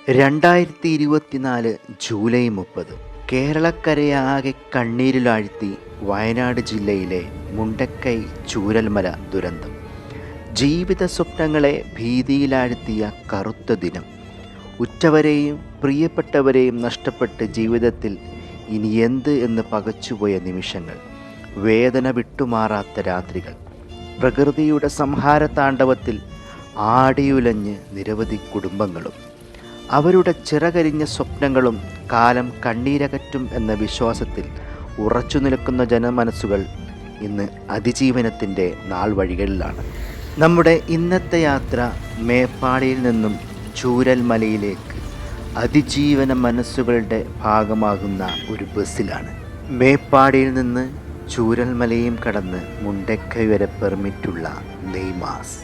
2024 July 30 കേരളക്കരയാകെ കണ്ണീരിലാഴ്ത്തി Wayanad ജില്ലയിലെ മുണ്ടക്കൈ ചൂരൽമല ദുരന്തം. ജീവിത സ്വപ്നങ്ങളെ ഭീതിയിലാഴ്ത്തിയ കറുത്ത ദിനം. ഉറ്റവരെയും പ്രിയപ്പെട്ടവരെയും നഷ്ടപ്പെട്ട് ജീവിതത്തിൽ ഇനി എന്ത് എന്ന് പകച്ചുപോയ നിമിഷങ്ങൾ. വേദന വിട്ടുമാറാത്ത രാത്രികൾ. പ്രകൃതിയുടെ സംഹാരതാണ്ഡവത്തിൽ ആടിയുലഞ്ഞ് നിരവധി കുടുംബങ്ങളും അവരുടെ ചിറകരിഞ്ഞ സ്വപ്നങ്ങളും കാലം കണ്ണീരകറ്റും എന്ന വിശ്വാസത്തിൽ ഉറച്ചു നിൽക്കുന്ന ജനമനസ്സുകൾ ഇന്ന് അതിജീവനത്തിൻ്റെ നാൾ വഴികളിലാണ്. നമ്മുടെ ഇന്നത്തെ യാത്ര മേപ്പാടിയിൽ നിന്നും ചൂരൽമലയിലേക്ക് അതിജീവന മനസ്സുകളുടെ ഭാഗമാകുന്ന ഒരു ബസ്സിലാണ്. മേപ്പാടിയിൽ നിന്ന് ചൂരൽമലയും കടന്ന് മുണ്ടക്കൈ വരെ പെർമിറ്റുള്ള നെയ്മാസ്.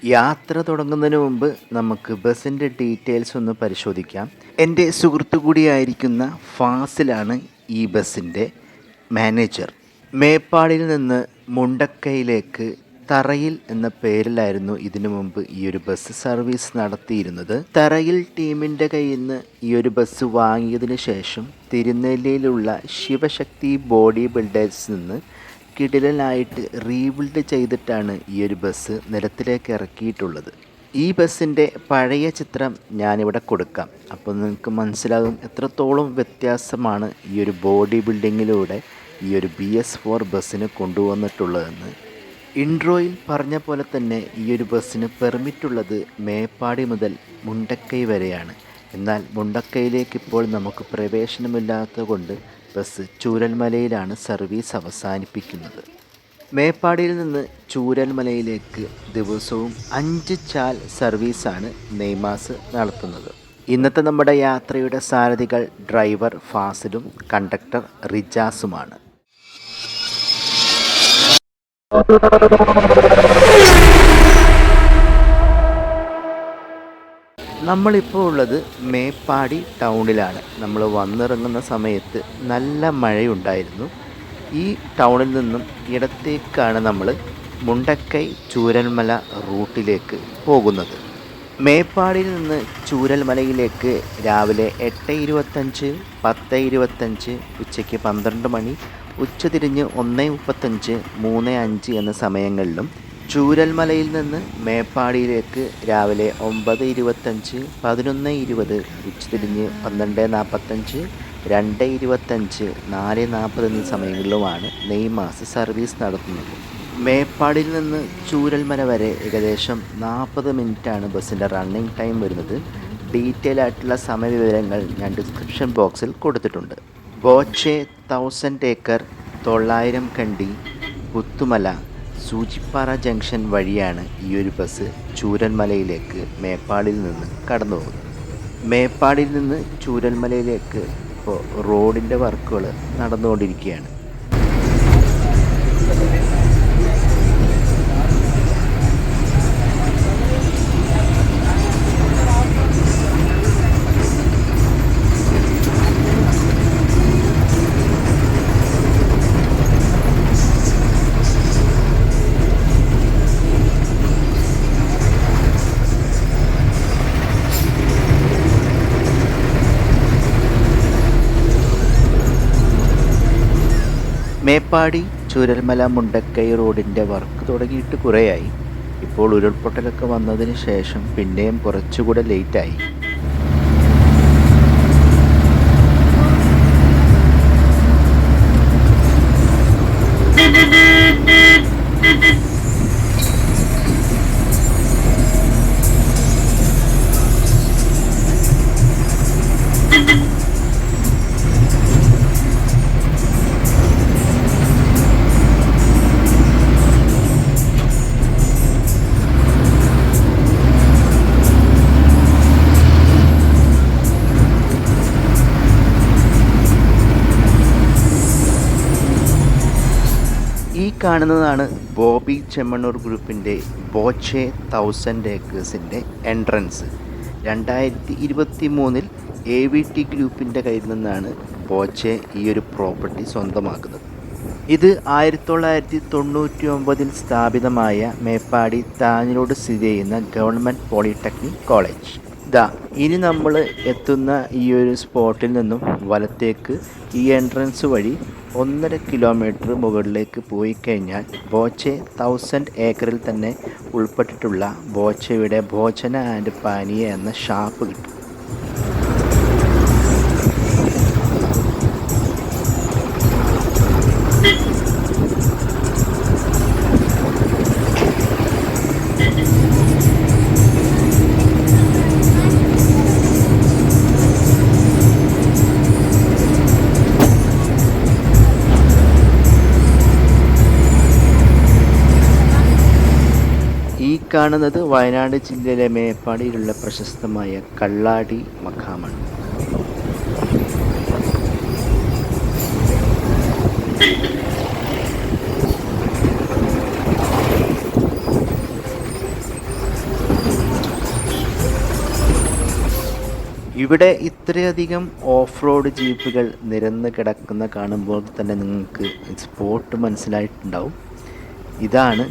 യാത്ര തുടങ്ങുന്നതിന് മുമ്പ് നമുക്ക് ബസ്സിൻ്റെ ഡീറ്റെയിൽസ് ഒന്ന് പരിശോധിക്കാം. എൻ്റെ സുഹൃത്തു കൂടിയായിരിക്കുന്ന ഫാസിലാണ് ഈ ബസ്സിൻ്റെ മാനേജർ. മേപ്പാടിയിൽ നിന്ന് മുണ്ടക്കൈയിലേക്ക് തറയിൽ എന്ന പേരിലായിരുന്നു ഇതിനു മുമ്പ് ഈ ഒരു ബസ് സർവീസ് നടത്തിയിരുന്നത്. തറയിൽ ടീമിൻ്റെ കയ്യിൽ നിന്ന് ഈ ഒരു ബസ് വാങ്ങിയതിന് ശേഷം തിരുനെല്ലിയിലുള്ള ശിവശക്തി ബോഡി ബിൽഡേഴ്സിൽ നിന്ന് കിടിലനായിട്ട് റീബിൽഡ് ചെയ്തിട്ടാണ് ഈ ഒരു ബസ് നിരത്തിലേക്ക് ഇറക്കിയിട്ടുള്ളത്. ഈ ബസ്സിൻ്റെ പഴയ ചിത്രം ഞാനിവിടെ കൊടുക്കാം. അപ്പോൾ നിങ്ങൾക്ക് മനസ്സിലാകും എത്രത്തോളം വ്യത്യാസമാണ് ഈ ഒരു ബോഡി ബിൽഡിങ്ങിലൂടെ ഈ ഒരു BS4 ബസ്സിന് കൊണ്ടുവന്നിട്ടുള്ളതെന്ന്. ഇൻട്രോയിൽ പറഞ്ഞ പോലെ തന്നെ ഈ ഒരു ബസ്സിന് പെർമിറ്റുള്ളത് മേപ്പാടി മുതൽ മുണ്ടക്കൈ വരെയാണ്. എന്നാൽ മുണ്ടക്കൈയിലേക്ക് ഇപ്പോൾ നമുക്ക് പ്രവേശനമില്ലാത്തത് കൊണ്ട് ബസ് ചൂരൽമലയിലാണ് സർവീസ് അവസാനിപ്പിക്കുന്നത്. മേപ്പാടിയിൽ നിന്ന് ചൂരൽമലയിലേക്ക് ദിവസവും 5 ചാൽ സർവീസാണ് നെയ്മാസ് നടത്തുന്നത്. ഇന്നത്തെ നമ്മുടെ യാത്രയുടെ സാരഥികൾ ഡ്രൈവർ ഫാസിലും കണ്ടക്ടർ റിജാസുമാണ്. നമ്മളിപ്പോൾ ഉള്ളത് മേപ്പാടി ടൗണിലാണ്. നമ്മൾ വന്നിറങ്ങുന്ന സമയത്ത് നല്ല മഴയുണ്ടായിരുന്നു. ഈ ടൗണിൽ നിന്നും ഇടത്തേക്കാണ് നമ്മൾ മുണ്ടക്കൈ ചൂരൽമല റൂട്ടിലേക്ക് പോകുന്നത്. മേപ്പാടിയിൽ നിന്ന് ചൂരൽമലയിലേക്ക് രാവിലെ 8:25, 10:25, ഉച്ചയ്ക്ക് 12 മണി, ഉച്ചതിരിഞ്ഞ് 1:35, 3:05 എന്ന സമയങ്ങളിലും ചൂരൽമലയിൽ നിന്ന് മേപ്പാടിയിലേക്ക് രാവിലെ 9:25, 11:20, ഉച്ചതിരിഞ്ഞ് 12:45, 2:25, 4:40 എന്നീ സമയങ്ങളിലുമാണ് നെയ്മാസ് സർവീസ് നടത്തുന്നത്. മേപ്പാടിയിൽ നിന്ന് ചൂരൽമല വരെ ഏകദേശം 40 മിനിറ്റാണ് ബസ്സിൻ്റെ റണ്ണിങ് ടൈം വരുന്നത്. ഡീറ്റെയിൽ ആയിട്ടുള്ള സമയവിവരങ്ങൾ ഞാൻ ഡിസ്ക്രിപ്ഷൻ ബോക്സിൽ കൊടുത്തിട്ടുണ്ട്. ബോച്ചെ 1000 ഏക്കർ, 900 കണ്ടി, പുത്തുമല, സൂചിപ്പാറ ജംഗ്ഷൻ വഴിയാണ് ഈ ഒരു ബസ് ചൂരൽമലയിലേക്ക് മേപ്പാടിയിൽ നിന്ന് കടന്നു പോകുന്നത്. മേപ്പാടിയിൽ നിന്ന് ചൂരൽമലയിലേക്ക് ഇപ്പോൾ റോഡിൻ്റെ വർക്കുകൾ നടന്നുകൊണ്ടിരിക്കുകയാണ്. മേപ്പാടി ചൂരൽമല മുണ്ടക്കൈ റോഡിൻ്റെ വർക്ക് തുടങ്ങിയിട്ട് കുറേയായി. ഇപ്പോൾ ഉരുൾപൊട്ടലൊക്കെ വന്നതിന് ശേഷം പിന്നെയും കുറച്ചുകൂടെ ലേറ്റായി. കാണുന്നതാണ് ബോബി ചെമ്മണ്ണൂർ ഗ്രൂപ്പിൻ്റെ ബോച്ചെ 1000 ഏക്കേഴ്സിൻ്റെ എൻട്രൻസ്. 2023 AVT ഗ്രൂപ്പിൻ്റെ കയ്യിൽ നിന്നാണ് ബോച്ചെ ഈ ഒരു പ്രോപ്പർട്ടി സ്വന്തമാക്കുന്നത്. ഇത് 1999 സ്ഥാപിതമായ മേപ്പാടി താഞ്ഞിലോട് സ്ഥിതി ചെയ്യുന്ന ഗവൺമെൻറ് പോളിടെക്നിക് കോളേജ്. ഇനി നമ്മൾ എത്തുന്ന ഈ ഒരു സ്പോട്ടിൽ നിന്നും വലത്തേക്ക് ഈ എൻട്രൻസ് വഴി 1.5 കിലോമീറ്റർ മുകളിലേക്ക് പോയി കഴിഞ്ഞാൽ ബോച്ചെ 1000 ഏക്കറിൽ തന്നെ ഉൾപ്പെട്ടിട്ടുള്ള ബോച്ചയുടെ ഭോജന ആൻഡ് പാനീയ എന്ന ഷാപ്പ് കിട്ടും. ഈ കാണുന്നത് വയനാട് ജില്ലയിലെ മേപ്പാടിയിലുള്ള പ്രശസ്തമായ കള്ളാടി മഖാമാണ്. ഇവിടെ ഇത്രയധികം ഓഫ് റോഡ് ജീപ്പുകൾ നിരന്ന് കിടക്കുന്ന കാണുമ്പോൾ തന്നെ നിങ്ങൾക്ക് സ്പോട്ട് മനസ്സിലായിട്ടുണ്ടാവും. ഇതാണ്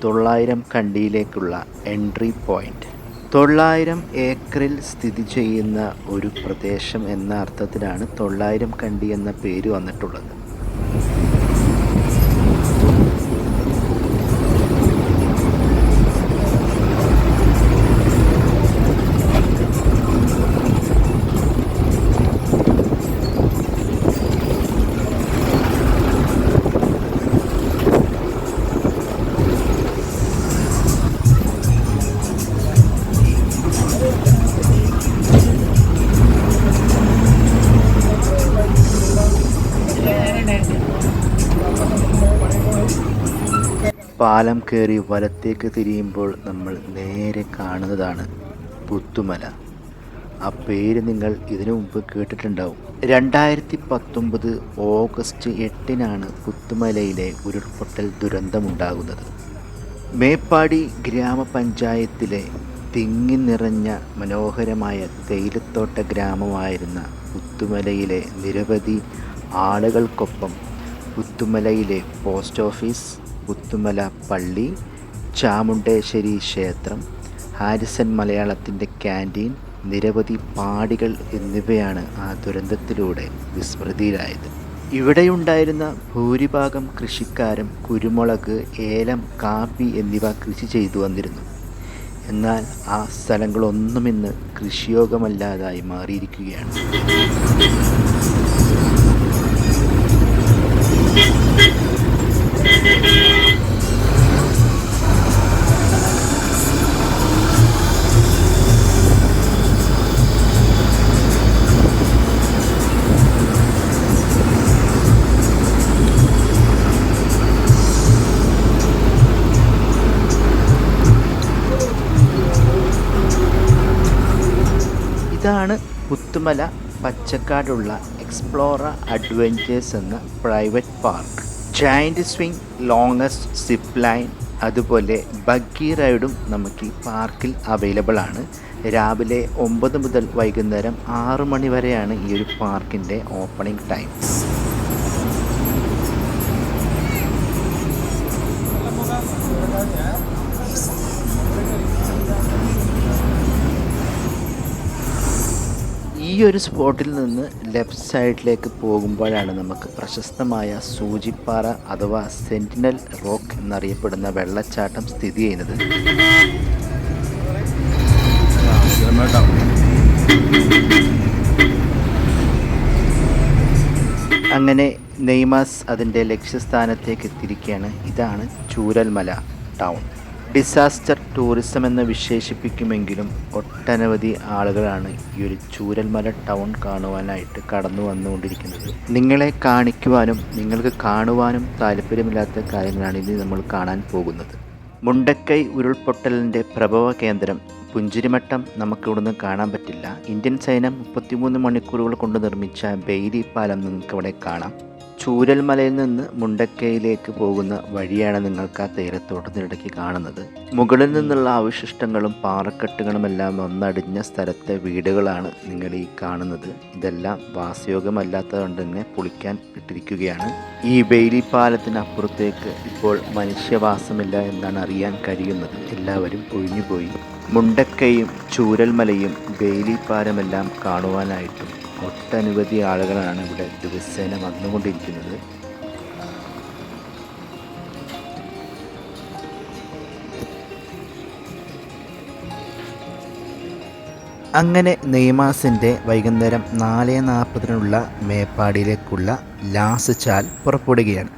900 കണ്ടിയിലേക്കുള്ള എൻട്രി പോയിൻ്റ്. 900 ഏക്കറിൽ സ്ഥിതി ചെയ്യുന്ന ഒരു പ്രദേശം എന്ന അർത്ഥത്തിലാണ് 900 കണ്ടി എന്ന പേര് വന്നിട്ടുള്ളത്. പാലം കയറി വലത്തേക്ക് തിരിയുമ്പോൾ നമ്മൾ നേരെ കാണുന്നതാണ് പുത്തുമല. ആ പേര് നിങ്ങൾ ഇതിനു മുമ്പ് കേട്ടിട്ടുണ്ടാവും. 2019 ഓഗസ്റ്റ് 8 പുത്തുമലയിലെ ഉരുൾപൊട്ടൽ ദുരന്തമുണ്ടാകുന്നത്. മേപ്പാടി ഗ്രാമപഞ്ചായത്തിലെ തിങ്ങി നിറഞ്ഞ മനോഹരമായ തേയിലത്തോട്ട ഗ്രാമമായിരുന്ന പുത്തുമലയിലെ നിരവധി ആളുകൾക്കൊപ്പം പുത്തുമലയിലെ പോസ്റ്റ് ഓഫീസ്, പുത്തുമല പള്ളി, ചാമുണ്ടേശ്വരി ക്ഷേത്രം, ഹാരിസൺ മലയാളത്തിൻ്റെ ക്യാൻറ്റീൻ, നിരവധി പാടികൾ എന്നിവയാണ് ആ ദുരന്തത്തിലൂടെ വിസ്മൃതിയിലായത്. ഇവിടെയുണ്ടായിരുന്ന ഭൂരിഭാഗം കൃഷിക്കാരും കുരുമുളക്, ഏലം, കാപ്പി എന്നിവ കൃഷി ചെയ്തു വന്നിരുന്നു. എന്നാൽ ആ സ്ഥലങ്ങളൊന്നും ഇന്ന് കൃഷിയോഗ്യമല്ലാതായി മാറിയിരിക്കുകയാണ്. ഇതാണ് പുത്തുമല പച്ചക്കാടുള്ള എക്സ്പ്ലോറ അഡ്വഞ്ചേഴ്സ് എന്ന private park. Giant swing, longest zip line, അതുപോലെ ബഗ്ഗി റൈഡും നമുക്ക് ഈ പാർക്കിൽ അവൈലബിൾ ആണ്. രാവിലെ 9 മുതൽ വൈകുന്നേരം 6 മണി വരെയാണ് ഈ ഒരു പാർക്കിൻ്റെ ഓപ്പണിംഗ് ടൈം. ഈ ഒരു സ്പോട്ടിൽ നിന്ന് ലെഫ്റ്റ് സൈഡിലേക്ക് പോകുമ്പോഴാണ് നമുക്ക് പ്രശസ്തമായ സൂചിപ്പാറ അഥവാ സെന്റിനൽ റോക്ക് എന്നറിയപ്പെടുന്ന വെള്ളച്ചാട്ടം സ്ഥിതി ചെയ്യുന്നത്. അങ്ങനെ നെയ്മാസ് അതിൻ്റെ ലക്ഷ്യസ്ഥാനത്തേക്ക് എത്തിയിരിക്കുകയാണ്. ഇതാണ് ചൂരൽമല ടൗൺ. ഡിസാസ്റ്റർ ടൂറിസം എന്ന് വിശേഷിപ്പിക്കുമെങ്കിലും ഒട്ടനവധി ആളുകളാണ് ഈ ഒരു ചൂരൽമല ടൗൺ കാണുവാനായിട്ട് കടന്നു വന്നുകൊണ്ടിരിക്കുന്നത്. നിങ്ങളെ കാണിക്കുവാനും നിങ്ങൾക്ക് കാണുവാനും താല്പര്യമില്ലാത്ത കാര്യങ്ങളാണ് ഇനി നമ്മൾ കാണാൻ പോകുന്നത്. മുണ്ടക്കൈ ഉരുൾപൊട്ടലിൻ്റെ പ്രഭവ കേന്ദ്രം പുഞ്ചിരിമട്ടം നമുക്കിവിടുന്ന് കാണാൻ പറ്റില്ല. ഇന്ത്യൻ സൈന്യം 33 മണിക്കൂറുകൾ കൊണ്ട് നിർമ്മിച്ച ബെയ്ലി പാലം നിങ്ങൾക്കിവിടെ കാണാം. ചൂരൽമലയിൽ നിന്ന് മുണ്ടക്കയിലേക്ക് പോകുന്ന വഴിയാണ് നിങ്ങൾക്ക് ആ തേയിലത്തോട്ടത്തിനിടയ്ക്ക് കാണുന്നത്. മുകളിൽ നിന്നുള്ള അവശിഷ്ടങ്ങളും പാറക്കെട്ടുകളുമെല്ലാം ഒന്നടിഞ്ഞ സ്ഥലത്തെ വീടുകളാണ് നിങ്ങൾ ഈ കാണുന്നത്. ഇതെല്ലാം വാസയോഗ്യമല്ലാത്തതുകൊണ്ട് തന്നെ പൊളിക്കാൻ ഇട്ടിരിക്കുകയാണ്. ഈ ബെയിലി പാലത്തിനപ്പുറത്തേക്ക് ഇപ്പോൾ മനുഷ്യവാസമില്ല എന്നാണ് അറിയാൻ കഴിയുന്നത്. എല്ലാവരും ഒഴിഞ്ഞുപോയി. മുണ്ടക്കയും ചൂരൽമലയും ബെയിലി പാലമെല്ലാം കാണുവാനായിട്ടും ഒട്ടനവധി ആളുകളാണ് ഇവിടെ ദിവസേന വന്നുകൊണ്ടിരിക്കുന്നത്. അങ്ങനെ നെയ്മാസിൻ്റെ വൈകുന്നേരം 4:40 മേപ്പാടിയിലേക്കുള്ള ലാസ് ചാൽ പുറപ്പെടുകയാണ്.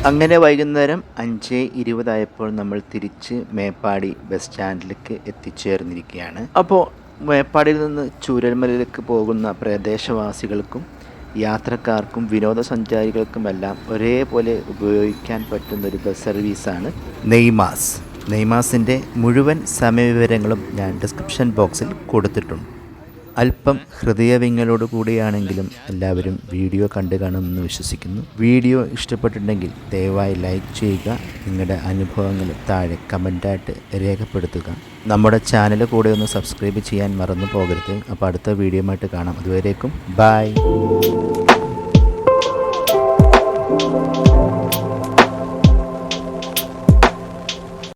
അങ്ങനെ വൈകുന്നേരം 5:20 നമ്മൾ തിരിച്ച് മേപ്പാടി ബസ് സ്റ്റാൻഡിലേക്ക് എത്തിച്ചേർന്നിരിക്കുകയാണ്. അപ്പോൾ മേപ്പാടിയിൽ നിന്ന് ചൂരൽമലയിലേക്ക് പോകുന്ന പ്രദേശവാസികൾക്കും യാത്രക്കാർക്കും വിനോദസഞ്ചാരികൾക്കുമെല്ലാം ഒരേപോലെ ഉപയോഗിക്കാൻ പറ്റുന്നൊരു ബസ് സർവീസാണ് നെയ്മാസ്. നെയ്മാസിൻ്റെ മുഴുവൻ സമയവിവരങ്ങളും ഞാൻ ഡിസ്ക്രിപ്ഷൻ ബോക്സിൽ കൊടുത്തിട്ടുണ്ട്. അല്പം ഹൃദയവിങ്ങലോട് കൂടിയാണെങ്കിലും എല്ലാവരും വീഡിയോ കണ്ടു കാണുമെന്ന് വിശ്വസിക്കുന്നു. വീഡിയോ ഇഷ്ടപ്പെട്ടിട്ടുണ്ടെങ്കിൽ ദയവായി ലൈക്ക് ചെയ്യുക. നിങ്ങളുടെ അനുഭവങ്ങൾ താഴെ കമൻ്റായിട്ട് രേഖപ്പെടുത്തുക. നമ്മുടെ ചാനൽ കൂടെ ഒന്ന് സബ്സ്ക്രൈബ് ചെയ്യാൻ മറന്നു പോകരുത്. അപ്പോൾ അടുത്ത വീഡിയോയുമായിട്ട് കാണാം. അതുവരേക്കും ബൈ.